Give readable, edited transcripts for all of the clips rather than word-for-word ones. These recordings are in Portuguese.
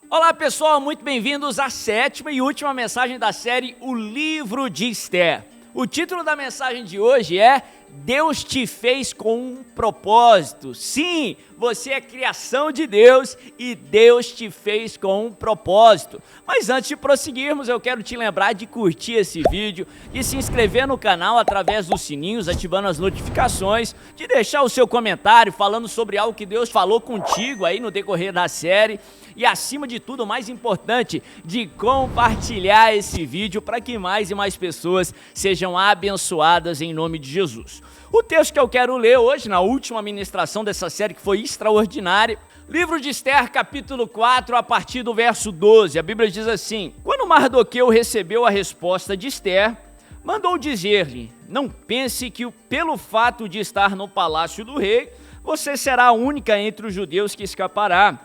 Olá pessoal, muito bem-vindos à sétima e última mensagem da série O Livro de Esther. O título da mensagem de hoje é Deus te fez com um propósito. Sim, você é criação de Deus e Deus te fez com um propósito. Mas antes de prosseguirmos, eu quero te lembrar de curtir esse vídeo, de se inscrever no canal através dos sininhos, ativando as notificações, de deixar o seu comentário falando sobre algo que Deus falou contigo aí no decorrer da série. E acima de tudo, o mais importante, de compartilhar esse vídeo para que mais e mais pessoas sejam abençoadas em nome de Jesus. O texto que eu quero ler hoje, na última ministração dessa série que foi extraordinária, livro de Esther, capítulo 4, a partir do verso 12, a Bíblia diz assim: Quando Mardoqueu recebeu a resposta de Esther, mandou dizer-lhe: Não pense que pelo fato de estar no palácio do rei, você será a única entre os judeus que escapará.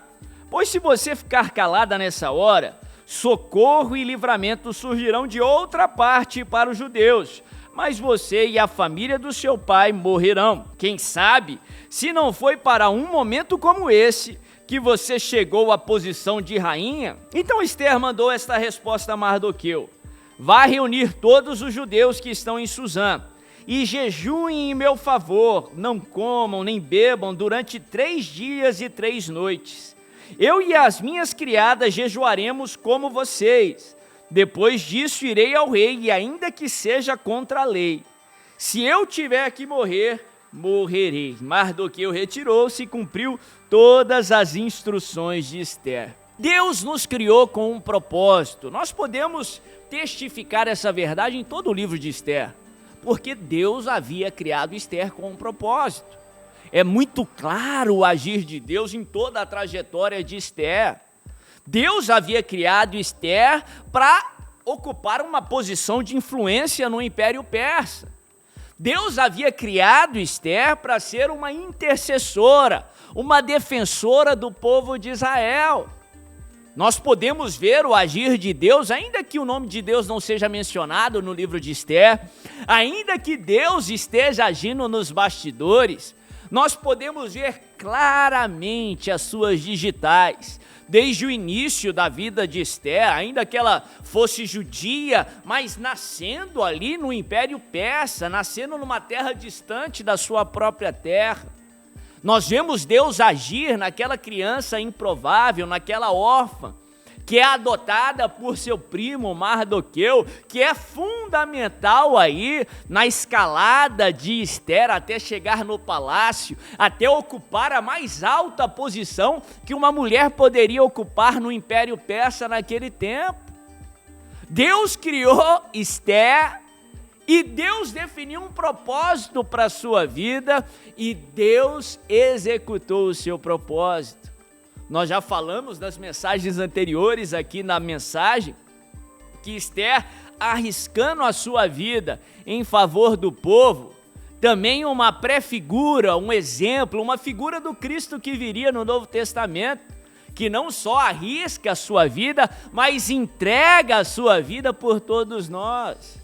Pois se você ficar calada nessa hora, socorro e livramento surgirão de outra parte para os judeus, mas você e a família do seu pai morrerão. Quem sabe, se não foi para um momento como esse que você chegou à posição de rainha? Então Esther mandou esta resposta a Mardoqueu: Vá reunir todos os judeus que estão em Suzã e jejuem em meu favor, não comam nem bebam durante 3 dias e 3 noites. Eu e as minhas criadas jejuaremos como vocês. Depois disso irei ao rei, e ainda que seja contra a lei. Se eu tiver que morrer, morrerei. Mardoqueu retirou-se e cumpriu todas as instruções de Esther. Deus nos criou com um propósito. Nós podemos testificar essa verdade em todo o livro de Esther, porque Deus havia criado Esther com um propósito. É muito claro o agir de Deus em toda a trajetória de Esther. Deus havia criado Esther para ocupar uma posição de influência no Império Persa. Deus havia criado Esther para ser uma intercessora, uma defensora do povo de Israel. Nós podemos ver o agir de Deus, ainda que o nome de Deus não seja mencionado no livro de Esther, ainda que Deus esteja agindo nos bastidores, nós podemos ver claramente as suas digitais. Desde o início da vida de Esther, ainda que ela fosse judia, mas nascendo ali no Império Persa, nascendo numa terra distante da sua própria terra. Nós vemos Deus agir naquela criança improvável, naquela órfã, que é adotada por seu primo Mardoqueu, que é fundamental aí na escalada de Esther até chegar no palácio, até ocupar a mais alta posição que uma mulher poderia ocupar no Império Persa naquele tempo. Deus criou Esther e Deus definiu um propósito para a sua vida e Deus executou o seu propósito. Nós já falamos nas mensagens anteriores aqui na mensagem que Esther, arriscando a sua vida em favor do povo, também uma pré-figura, um exemplo, uma figura do Cristo que viria no Novo Testamento, que não só arrisca a sua vida, mas entrega a sua vida por todos nós.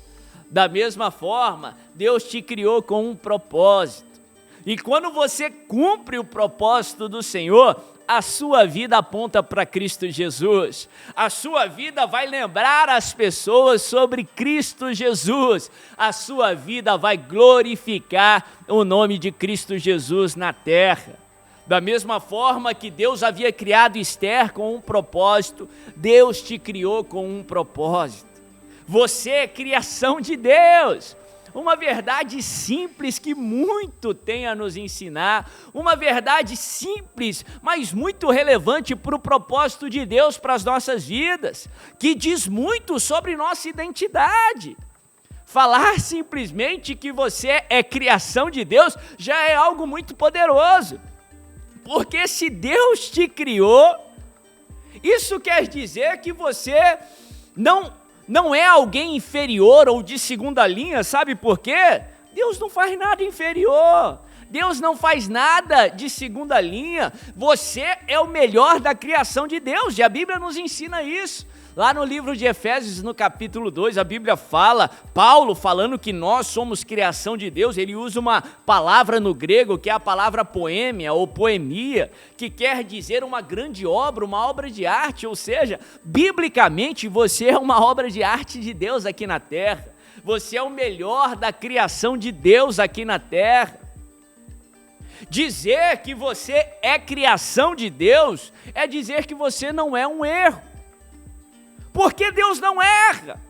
Da mesma forma, Deus te criou com um propósito. E quando você cumpre o propósito do Senhor, a sua vida aponta para Cristo Jesus. A sua vida vai lembrar as pessoas sobre Cristo Jesus. A sua vida vai glorificar o nome de Cristo Jesus na terra. Da mesma forma que Deus havia criado Esther com um propósito, Deus te criou com um propósito. Você é criação de Deus. Uma verdade simples que muito tem a nos ensinar, uma verdade simples, mas muito relevante para o propósito de Deus para as nossas vidas, que diz muito sobre nossa identidade. Falar simplesmente que você é criação de Deus já é algo muito poderoso, porque se Deus te criou, isso quer dizer que você não é alguém inferior ou de segunda linha, sabe por quê? Deus não faz nada inferior. Deus não faz nada de segunda linha. Você é o melhor da criação de Deus, e a Bíblia nos ensina isso. Lá no livro de Efésios, no capítulo 2, a Bíblia fala, Paulo falando que nós somos criação de Deus, ele usa uma palavra no grego, que é a palavra poêmia ou poemia, que quer dizer uma grande obra, uma obra de arte, ou seja, biblicamente você é uma obra de arte de Deus aqui na terra. Você é o melhor da criação de Deus aqui na terra. Dizer que você é criação de Deus é dizer que você não é um erro. Porque Deus não erra.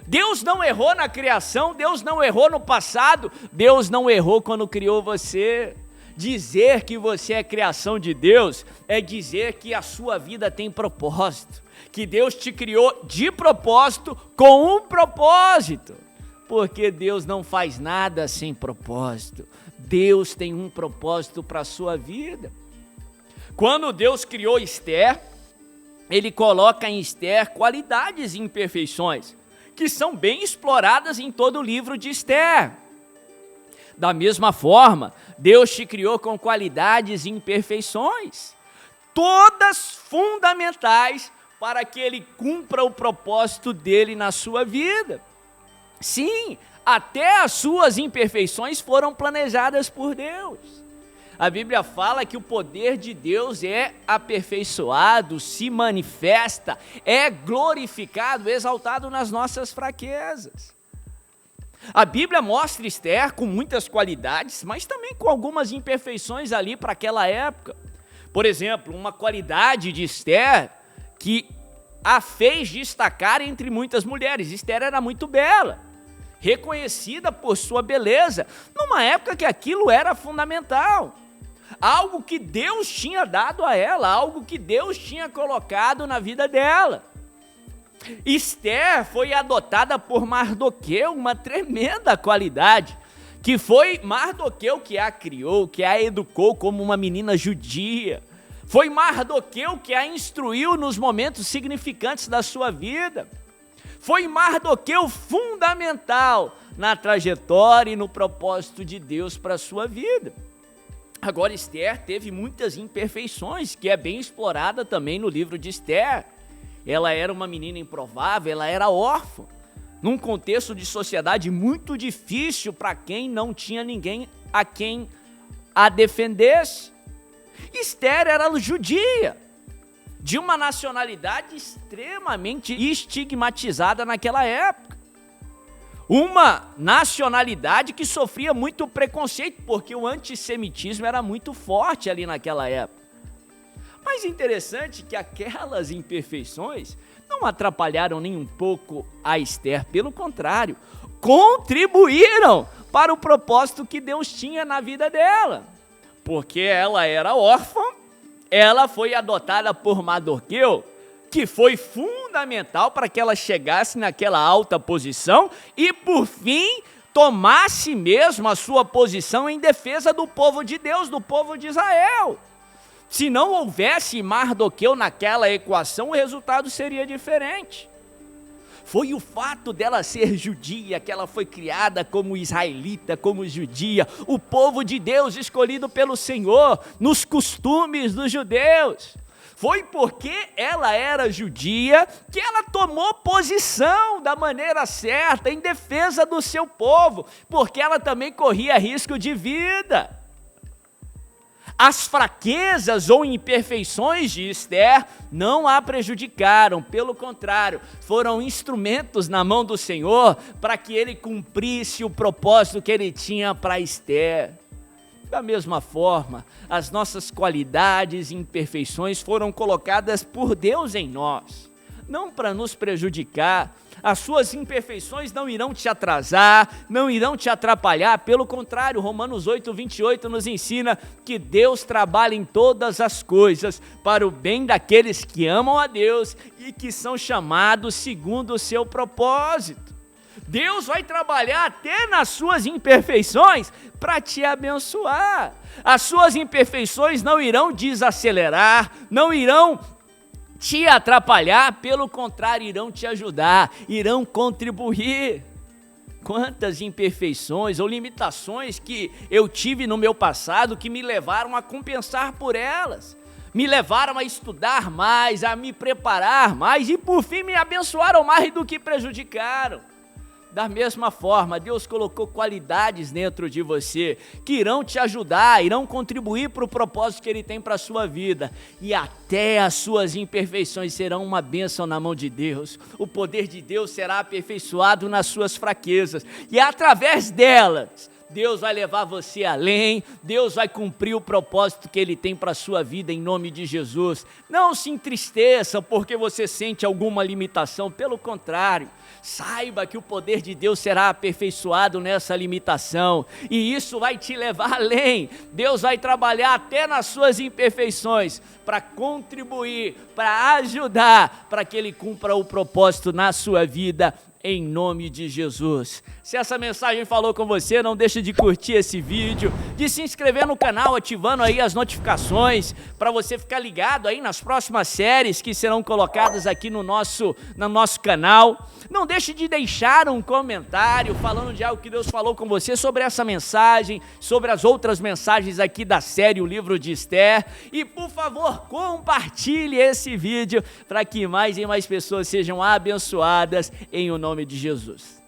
Deus não errou na criação, Deus não errou no passado, Deus não errou quando criou você. Dizer que você é criação de Deus é dizer que a sua vida tem propósito, que Deus te criou de propósito, com um propósito. Porque Deus não faz nada sem propósito. Deus tem um propósito para a sua vida. Quando Deus criou Esther, Ele coloca em Esther qualidades e imperfeições, que são bem exploradas em todo o livro de Esther. Da mesma forma, Deus te criou com qualidades e imperfeições, todas fundamentais para que Ele cumpra o propósito dEle na sua vida. Sim, até as suas imperfeições foram planejadas por Deus. A Bíblia fala que o poder de Deus é aperfeiçoado, se manifesta, é glorificado, exaltado nas nossas fraquezas. A Bíblia mostra Esther com muitas qualidades, mas também com algumas imperfeições ali para aquela época. Por exemplo, uma qualidade de Esther que a fez destacar entre muitas mulheres. Esther era muito bela, reconhecida por sua beleza, numa época que aquilo era fundamental. Algo que Deus tinha dado a ela, algo que Deus tinha colocado na vida dela. Esther foi adotada por Mardoqueu, uma tremenda qualidade, que foi Mardoqueu que a criou, que a educou como uma menina judia. Foi Mardoqueu que a instruiu nos momentos significantes da sua vida. Foi Mardoqueu fundamental na trajetória e no propósito de Deus para a sua vida. Agora, Esther teve muitas imperfeições, que é bem explorada também no livro de Esther. Ela era uma menina improvável, ela era órfã, num contexto de sociedade muito difícil para quem não tinha ninguém a quem a defendesse. Esther era judia, de uma nacionalidade extremamente estigmatizada naquela época. Uma nacionalidade que sofria muito preconceito, porque o antissemitismo era muito forte ali naquela época. Mas interessante que aquelas imperfeições não atrapalharam nem um pouco a Esther, pelo contrário, contribuíram para o propósito que Deus tinha na vida dela. Porque ela era órfã, ela foi adotada por Mardoqueu, que foi fundamental para que ela chegasse naquela alta posição e, por fim, tomasse mesmo a sua posição em defesa do povo de Deus, do povo de Israel. Se não houvesse Mardoqueu naquela equação, o resultado seria diferente. Foi o fato dela ser judia, que ela foi criada como israelita, como judia, o povo de Deus escolhido pelo Senhor, nos costumes dos judeus. Foi porque ela era judia que ela tomou posição da maneira certa em defesa do seu povo, porque ela também corria risco de vida. As fraquezas ou imperfeições de Esther não a prejudicaram, pelo contrário, foram instrumentos na mão do Senhor para que ele cumprisse o propósito que ele tinha para Esther. Da mesma forma, as nossas qualidades e imperfeições foram colocadas por Deus em nós, não para nos prejudicar. As suas imperfeições não irão te atrasar, não irão te atrapalhar, pelo contrário, Romanos 8:28 nos ensina que Deus trabalha em todas as coisas para o bem daqueles que amam a Deus e que são chamados segundo o seu propósito. Deus vai trabalhar até nas suas imperfeições para te abençoar. As suas imperfeições não irão desacelerar, não irão te atrapalhar, pelo contrário, irão te ajudar, irão contribuir. quantas imperfeições ou limitações que eu tive no meu passado que me levaram a compensar por elas, me levaram a estudar mais, a me preparar mais e por fim me abençoaram mais do que prejudicaram. Da mesma forma, Deus colocou qualidades dentro de você que irão te ajudar, irão contribuir para o propósito que Ele tem para a sua vida. E até as suas imperfeições serão uma bênção na mão de Deus. O poder de Deus será aperfeiçoado nas suas fraquezas. E através delas, Deus vai levar você além, Deus vai cumprir o propósito que Ele tem para a sua vida em nome de Jesus. Não se entristeça porque você sente alguma limitação, pelo contrário, saiba que o poder de Deus será aperfeiçoado nessa limitação e isso vai te levar além. Deus vai trabalhar até nas suas imperfeições para contribuir, para ajudar, para que Ele cumpra o propósito na sua vida em nome de Jesus. Se essa mensagem falou com você, não deixe de curtir esse vídeo, de se inscrever no canal, ativando aí as notificações, para você ficar ligado aí nas próximas séries que serão colocadas aqui no nosso canal. Não deixe de deixar um comentário falando de algo que Deus falou com você sobre essa mensagem, sobre as outras mensagens aqui da série O Livro de Esther. E por favor, compartilhe esse vídeo para que mais e mais pessoas sejam abençoadas em o nome de Jesus.